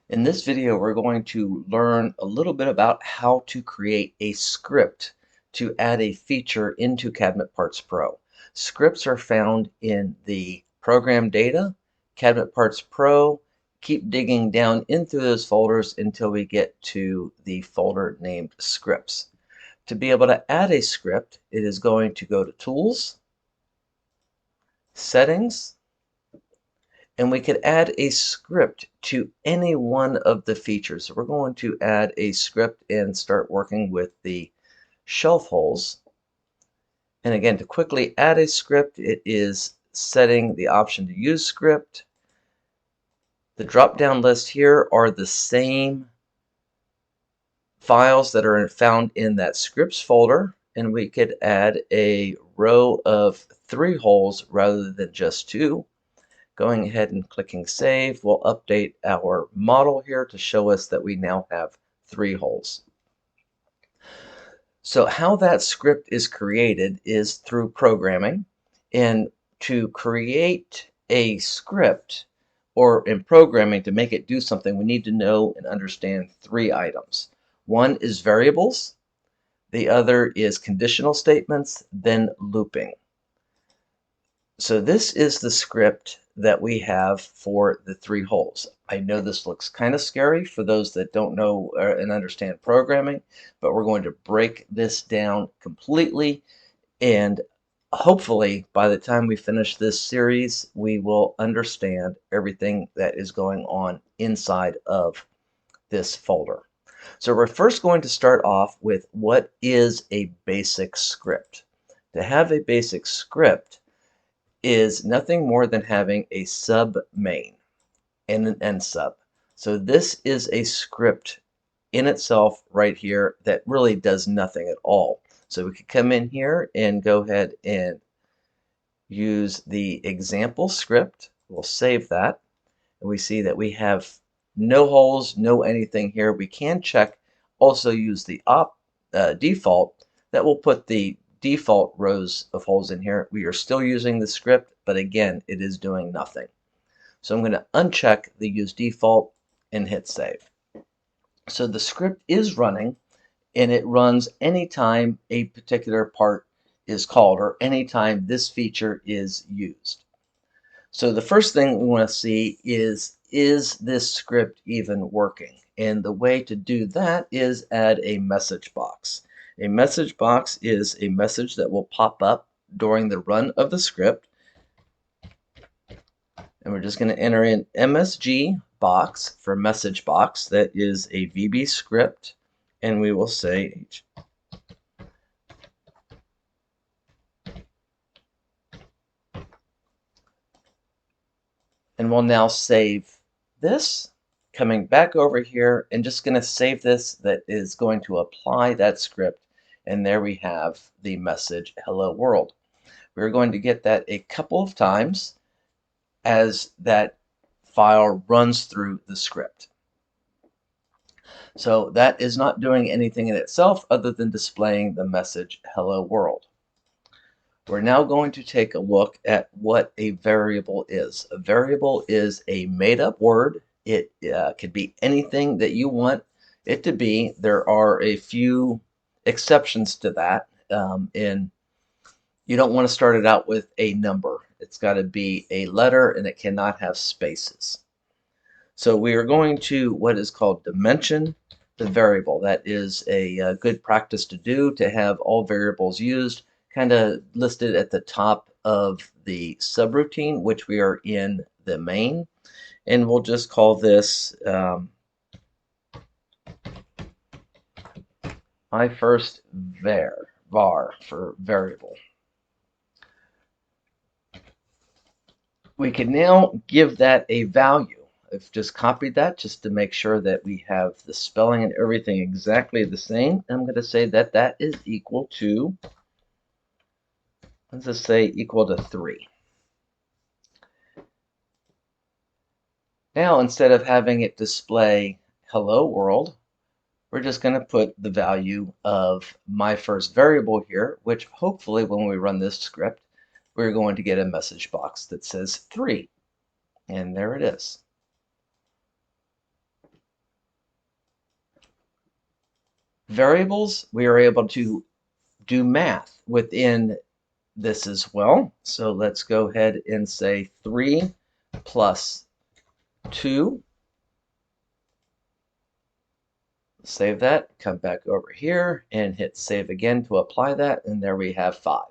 In this video, we're going to learn a little bit about how to create a script to add a feature into Cabinet Parts Pro. Scripts are found in the Program Data, Cabinet Parts Pro. Keep digging down into those folders until we get to the folder named Scripts. To be able to add a script, it is going to go to Tools, Settings, and we could add a script to any one of the features. So we're going to add a script and start working with the shelf holes. And again, to quickly add a script, it is setting the option to use script. The drop-down list here are the same files that are found in that scripts folder, and we could add a row of 3 holes rather than just 2. Going ahead and clicking save will update our model here to show us that we now have 3 holes. So how that script is created is through programming. And to create a script or in programming to make it do something, we need to know and understand 3 items. One is variables, the other is conditional statements, then looping. So this is the script that we have for the 3 holes. I know this looks kind of scary for those that don't know and understand programming, but we're going to break this down completely, and hopefully by the time we finish this series, we will understand everything that is going on inside of this folder. So we're first going to start off with what is a basic script. To have a basic script is nothing more than having a sub main and an end sub. So this is a script in itself right here that really does nothing at all. So we could come in here and go ahead and use the example script. We'll save that. And we see that we have no holes, no anything here. We can check, also use the default that will put the default rows of holes in here. We are still using the script, but again, it is doing nothing. So I'm going to uncheck the use default and hit save. So the script is running, and it runs anytime a particular part is called or anytime this feature is used. So the first thing we want to see is this script even working? And the way to do that is add a message box. A message box is a message that will pop up during the run of the script. And we're just going to enter in MSG box for message box. That is a VB script. And we will say and we'll now save this. Coming back over here and just going to save this, that is going to apply that script, and there we have the message hello world. We're going to get that a couple of times as that file runs through the script. So that is not doing anything in itself other than displaying the message hello world. We're now going to take a look at what a variable is. A variable is a made-up word. It could be anything that you want it to be. There are a few exceptions to that, and you don't want to start it out with a number. It's got to be a letter, and it cannot have spaces. So we are going to what is called dimension the variable. That is a good practice to do, to have all variables used kind of listed at the top of the subroutine, which we are in the main. And we'll just call this my first var for variable. We can now give that a value. I've just copied that just to make sure that we have the spelling and everything exactly the same. I'm going to say that that is equal to, let's just say equal to 3. Now, instead of having it display hello world, we're just going to put the value of my first variable here, which hopefully when we run this script, we're going to get a message box that says 3. And there it is. Variables, we are able to do math within this as well. So let's go ahead and say 3 plus 2. Save that, come back over here and hit save again to apply that, and there we have 5.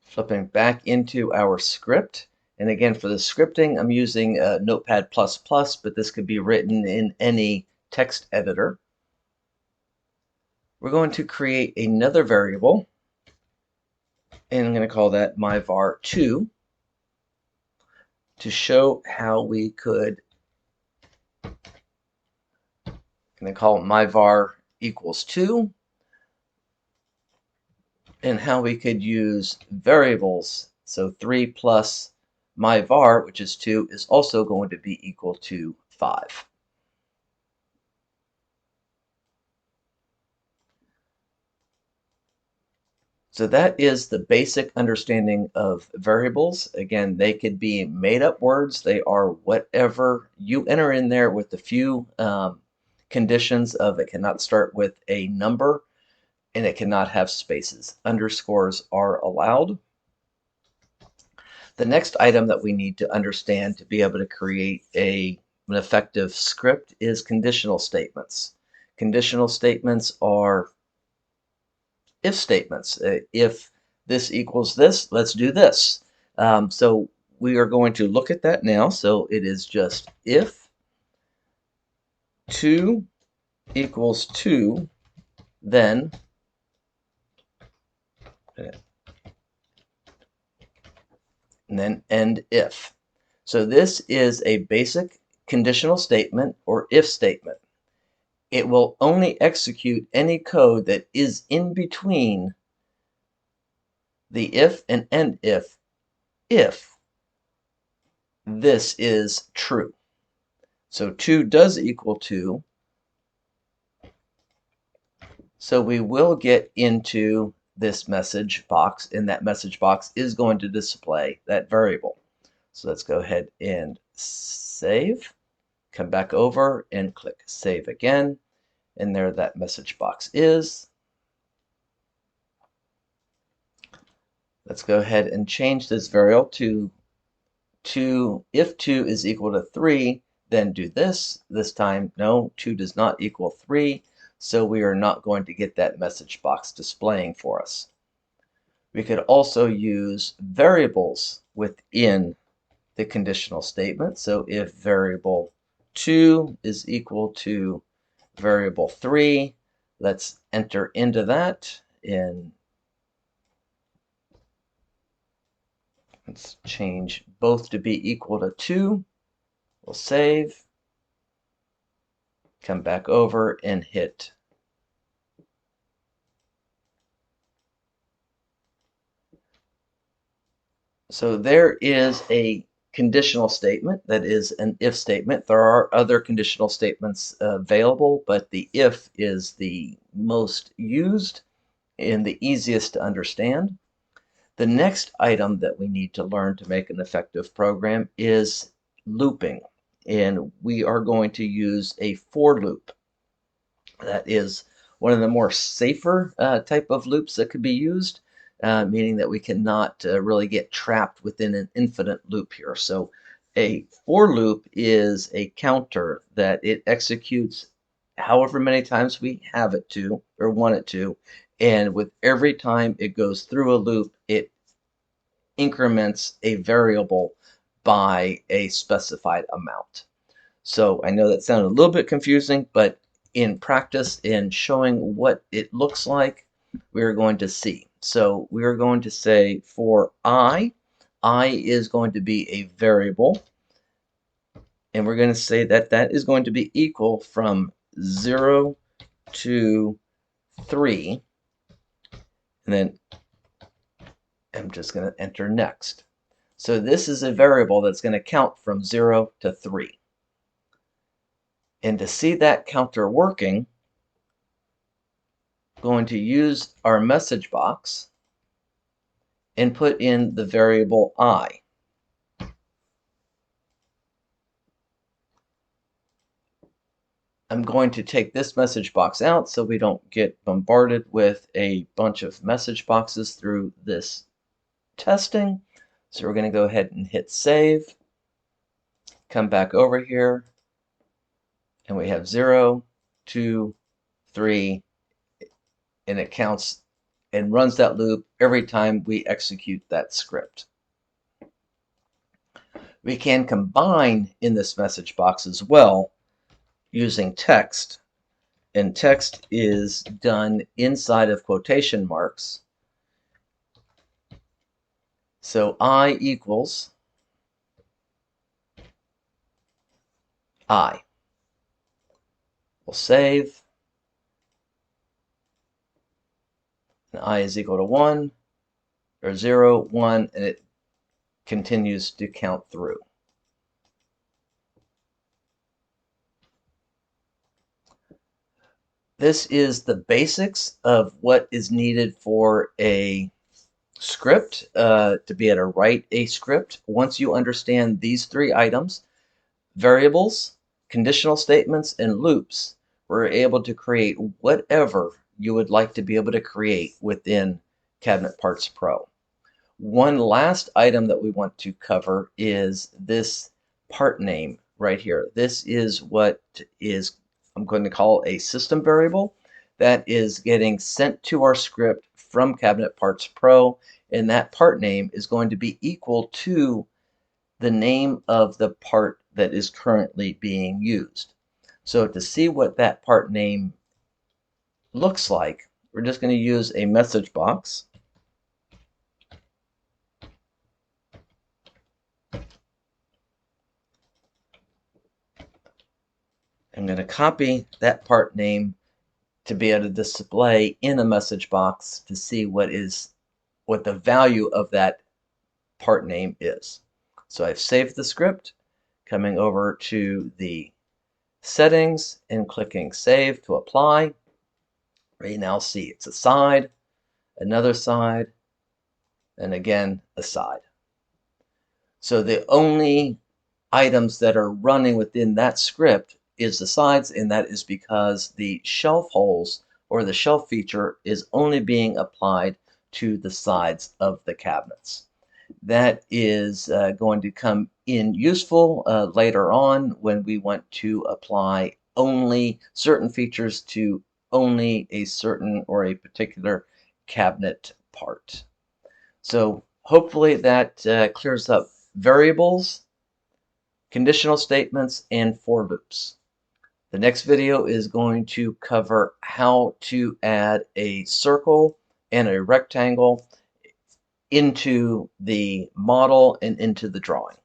Flipping back into our script. And again, for the scripting, I'm using Notepad++, but this could be written in any text editor. We're going to create another variable, and I'm going to call that myvar2 to show how we could, I'm going to call it myvar equals 2, and how we could use variables. So 3 plus myvar, which is 2, is also going to be equal to 5. So that is the basic understanding of variables. Again, they could be made up words. They are whatever you enter in there with a few conditions of it cannot start with a number and it cannot have spaces. Underscores are allowed. The next item that we need to understand to be able to create an effective script is conditional statements. Conditional statements are if statements. If this equals this, let's do this. So we are going to look at that now. So it is just if 2 equals 2, then and then end if. So this is a basic conditional statement or if statement. It will only execute any code that is in between the if and end if this is true. So 2 does equal 2. So we will get into this message box, and that message box is going to display that variable. So let's go ahead and save. Come back over and click save again. And there that message box is. Let's go ahead and change this variable to if 2 is equal to 3, then do this. This time, no, 2 does not equal 3, so we are not going to get that message box displaying for us. We could also use variables within the conditional statement. So if variable 2 is equal to variable 3, let's enter into that, and let's change both to be equal to 2. We'll save, come back over and hit so there is a conditional statement that is an if statement. There are other conditional statements available, but the if is the most used and the easiest to understand. The next item that we need to learn to make an effective program is looping, and we are going to use a for loop. That is one of the more safer type of loops that could be used, meaning that we cannot really get trapped within an infinite loop here. So a for loop is a counter that it executes however many times we have it to or want it to, and with every time it goes through a loop, it increments a variable by a specified amount. So I know that sounded a little bit confusing, but in practice, in showing what it looks like, we're going to see. So we're going to say for I is going to be a variable, and we're going to say that that is going to be equal from 0 to 3, and then I'm just going to enter next. So this is a variable that's going to count from 0 to 3. And to see that counter working, I'm going to use our message box and put in the variable I. I'm going to take this message box out so we don't get bombarded with a bunch of message boxes through this testing. So we're going to go ahead and hit save. Come back over here, and we have 0, 2, 3, and it counts and runs that loop every time we execute that script. We can combine in this message box as well using text, and text is done inside of quotation marks. So I equals I. We'll save. And I is equal to 1, or 0, 1, and it continues to count through. This is the basics of what is needed for a script, to be able to write a script. Once you understand these three items, variables, conditional statements, and loops, we're able to create whatever you would like to be able to create within Cabinet Parts Pro. One last item that we want to cover is this part name right here. This is what is, I'm going to call a system variable that is getting sent to our script from Cabinet Parts Pro, and that part name is going to be equal to the name of the part that is currently being used. So to see what that part name looks like, we're just going to use a message box. I'm going to copy that part name to be able to display in a message box to see what the value of that part name is. So I've saved the script, coming over to the settings and clicking save to apply. We now see it's a side, another side, and again a side. So the only items that are running within that script is the sides, and that is because the shelf holes or the shelf feature is only being applied to the sides of the cabinets. That is going to come in useful later on when we want to apply only certain features to only a certain or a particular cabinet part. So hopefully that clears up variables, conditional statements, and for loops. The next video is going to cover how to add a circle and a rectangle into the model and into the drawing.